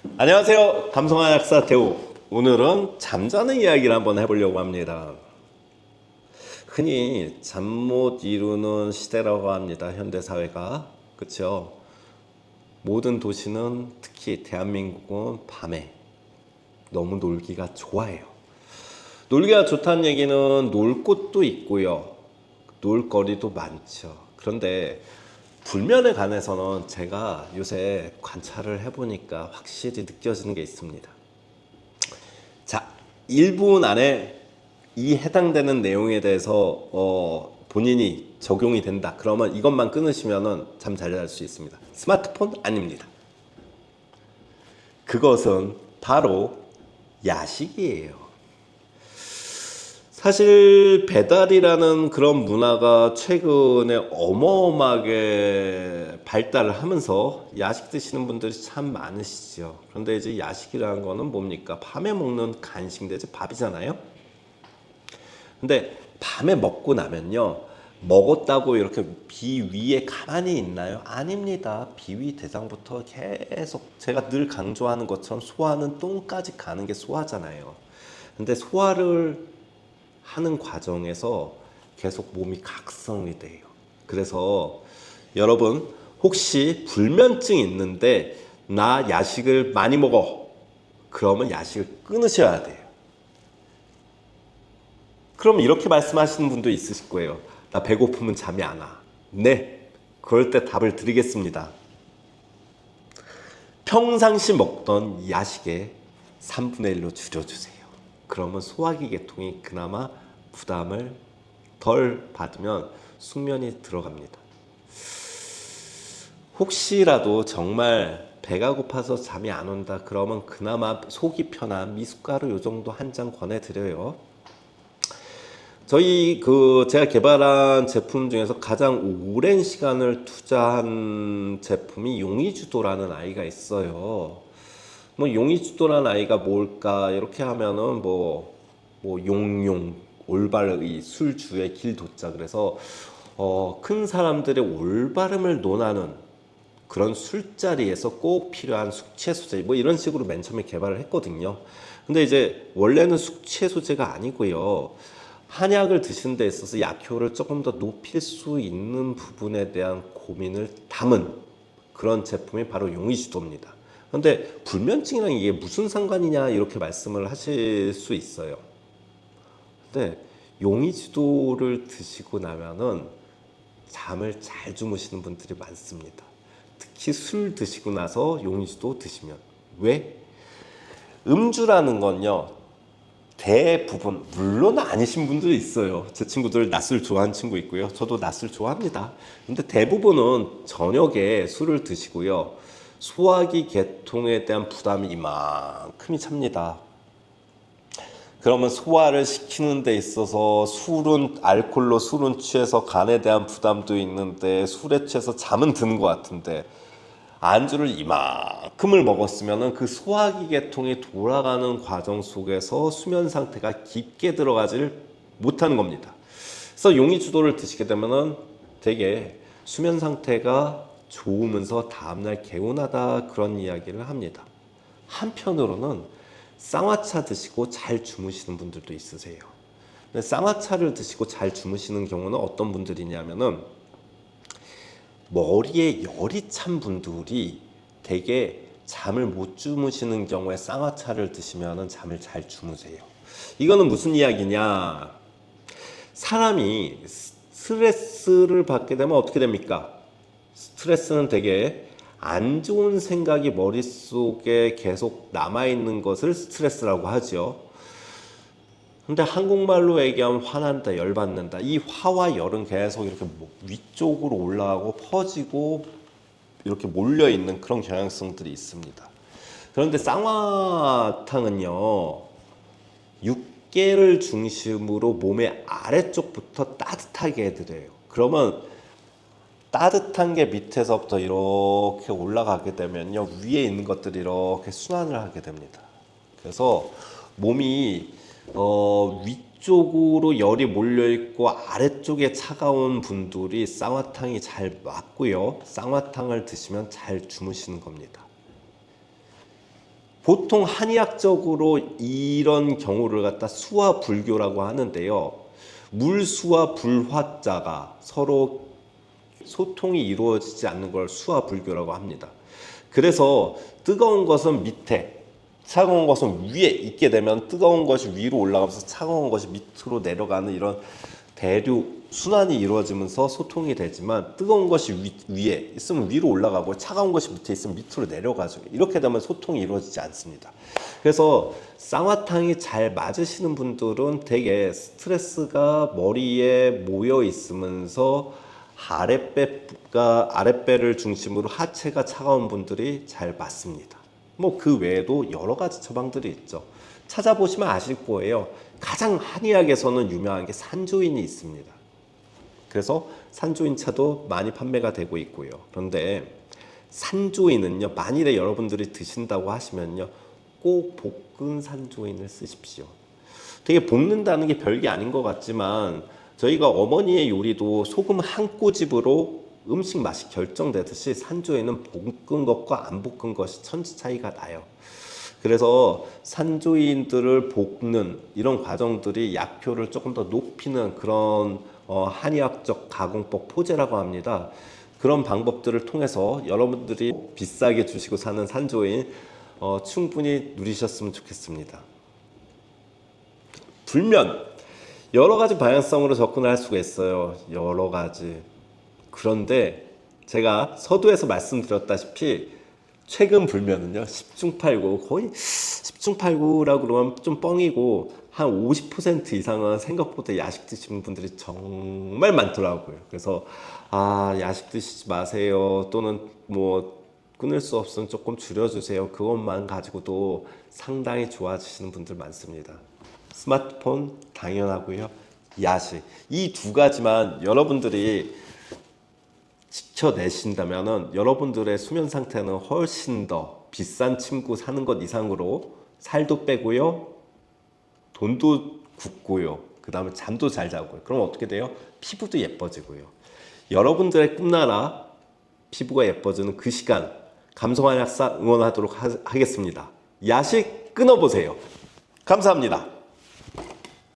안녕하세요. 감성한약사 대우. 오늘은 잠자는 이야기를 한번 해보려고 합니다. 흔히 잠 못 이루는 시대라고 합니다. 현대사회가. 그렇죠? 모든 도시는 특히 대한민국은 밤에 너무 놀기가 좋아해요. 놀기가 좋다는 얘기는 놀 곳도 있고요. 놀 거리도 많죠. 그런데 불면에 관해서는 제가 요새 관찰을 해보니까 확실히 느껴지는 게 있습니다. 자, 1분 안에 이 해당되는 내용에 대해서 본인이 적용이 된다. 그러면 이것만 끊으시면 잠 잘 잘 수 있습니다. 스마트폰 아닙니다. 그것은 바로 야식이에요. 사실 배달이라는 그런 문화가 최근에 어마어마하게 발달을 하면서 야식 드시는 분들이 참 많으시죠. 그런데 이제 야식이라는 거는 뭡니까? 밤에 먹는 간식 내지 밥이잖아요. 근데 밤에 먹고 나면요, 먹었다고 이렇게 비 위에 가만히 있나요? 아닙니다. 비위 대장부터 계속 제가 늘 강조하는 것처럼 소화는 똥까지 가는 게 소화잖아요. 근데 소화를 하는 과정에서 계속 몸이 각성이 돼요. 그래서 여러분 혹시 불면증 있는데 나 야식을 많이 먹어. 그러면 야식을 끊으셔야 돼요. 그럼 이렇게 말씀하시는 분도 있으실 거예요. 나 배고프면 잠이 안 와. 네, 그럴 때 답을 드리겠습니다. 평상시 먹던 야식의 3분의 1로 줄여주세요. 그러면 소화기 계통이 그나마 부담을 덜 받으면 숙면이 들어갑니다. 혹시라도 정말 배가 고파서 잠이 안 온다 그러면 그나마 속이 편한 미숫가루 요 정도 한 잔 권해드려요. 저희 제가 개발한 제품 중에서 가장 오랜 시간을 투자한 제품이 용의주도라는 아이가 있어요. 뭐 용의주도라는 아이가 뭘까 이렇게 하면은 뭐 용용 올바르의 술주의 길도자 그래서 큰 사람들의 올바름을 논하는 그런 술자리에서 꼭 필요한 숙취 소재 뭐 이런 식으로 맨 처음에 개발을 했거든요. 근데 이제 원래는 숙취 소재가 아니고요. 한약을 드시는 데 있어서 약효를 조금 더 높일 수 있는 부분에 대한 고민을 담은 그런 제품이 바로 용의주도입니다. 그런데 불면증이랑 이게 무슨 상관이냐 이렇게 말씀을 하실 수 있어요. 근데 용의주도를 드시고 나면은 잠을 잘 주무시는 분들이 많습니다. 특히 술 드시고 나서 용의주도 드시면. 왜? 음주라는 건요, 대부분, 물론 아니신 분들이 있어요. 제 친구들 낮술 좋아하는 친구 있고요. 저도 낮술 좋아합니다. 근데 대부분은 저녁에 술을 드시고요. 소화기 계통에 대한 부담이 이만큼이 찹니다. 그러면 소화를 시키는 데 있어서 알코올로 술은 취해서 간에 대한 부담도 있는데 술에 취해서 잠은 드는 것 같은데 안주를 이만큼을 먹었으면 그 소화기 계통이 돌아가는 과정 속에서 수면 상태가 깊게 들어가지를 못하는 겁니다. 그래서 용의주도를 드시게 되면은 되게 수면 상태가 좋으면서 다음날 개운하다 그런 이야기를 합니다. 한편으로는 쌍화차 드시고 잘 주무시는 분들도 있으세요. 근데 쌍화차를 드시고 잘 주무시는 경우는 어떤 분들이냐면은 머리에 열이 찬 분들이 되게 잠을 못 주무시는 경우에 쌍화차를 드시면 잠을 잘 주무세요. 이거는 무슨 이야기냐? 사람이 스트레스를 받게 되면 어떻게 됩니까? 스트레스는 되게 안 좋은 생각이 머릿속에 계속 남아있는 것을 스트레스라고 하죠. 근데 한국말로 얘기하면 화난다, 열받는다. 이 화와 열은 계속 이렇게 위쪽으로 올라가고 퍼지고 이렇게 몰려있는 그런 경향성들이 있습니다. 그런데 쌍화탕은요, 육개를 중심으로 몸의 아래쪽부터 따뜻하게 해드려요. 그러면 따뜻한 게 밑에서부터 이렇게 올라가게 되면요, 위에 있는 것들이 이렇게 순환을 하게 됩니다. 그래서 몸이 위쪽으로 열이 몰려 있고 아래쪽에 차가운 분들이 쌍화탕이 잘 맞고요. 쌍화탕을 드시면 잘 주무시는 겁니다. 보통 한의학적으로 이런 경우를 갖다 수화불교라고 하는데요. 물수와 불화자가 서로 소통이 이루어지지 않는 걸 수화불교라고 합니다. 그래서 뜨거운 것은 밑에, 차가운 것은 위에 있게 되면 뜨거운 것이 위로 올라가면서 차가운 것이 밑으로 내려가는 이런 대류 순환이 이루어지면서 소통이 되지만, 뜨거운 것이 위에 있으면 위로 올라가고 차가운 것이 밑에 있으면 밑으로 내려가죠. 이렇게 되면 소통이 이루어지지 않습니다. 그래서 쌍화탕이 잘 맞으시는 분들은 되게 스트레스가 머리에 모여 있으면서 아랫배를 중심으로 하체가 차가운 분들이 잘 맞습니다. 뭐 그 외에도 여러 가지 처방들이 있죠. 찾아보시면 아실 거예요. 가장 한의학에서는 유명한 게 산조인이 있습니다. 그래서 산조인 차도 많이 판매가 되고 있고요. 그런데 산조인은요, 만일에 여러분들이 드신다고 하시면요, 꼭 볶은 산조인을 쓰십시오. 되게 볶는다는 게 별게 아닌 것 같지만, 저희가 어머니의 요리도 소금 한 꼬집으로 음식 맛이 결정되듯이 산조인은 볶은 것과 안 볶은 것이 천지 차이가 나요. 그래서 산조인들을 볶는 이런 과정들이 약효를 조금 더 높이는 그런 한의학적 가공법 포제라고 합니다. 그런 방법들을 통해서 여러분들이 비싸게 주시고 사는 산조인 충분히 누리셨으면 좋겠습니다. 불면 여러 가지 방향성으로 접근을 할 수가 있어요. 여러 가지. 그런데 제가 서두에서 말씀드렸다시피 최근 불면은요, 10중 8구, 거의 10중 8구라고 그러면 좀 뻥이고, 한 50% 이상은 생각보다 야식 드시는 분들이 정말 많더라고요. 그래서 야식 드시지 마세요, 또는 뭐 끊을 수 없으면 조금 줄여주세요, 그것만 가지고도 상당히 좋아지시는 분들 많습니다. 스마트폰 당연하고요, 야식, 이 두 가지만 여러분들이 지켜내신다면은 여러분들의 수면 상태는 훨씬 더 비싼 침구 사는 것 이상으로 살도 빼고요, 돈도 굳고요, 그 다음에 잠도 잘 자고요. 그럼 어떻게 돼요? 피부도 예뻐지고요. 여러분들의 꿈나라 피부가 예뻐지는 그 시간, 감성한 약사 응원하도록 하겠습니다. 야식 끊어보세요. 감사합니다.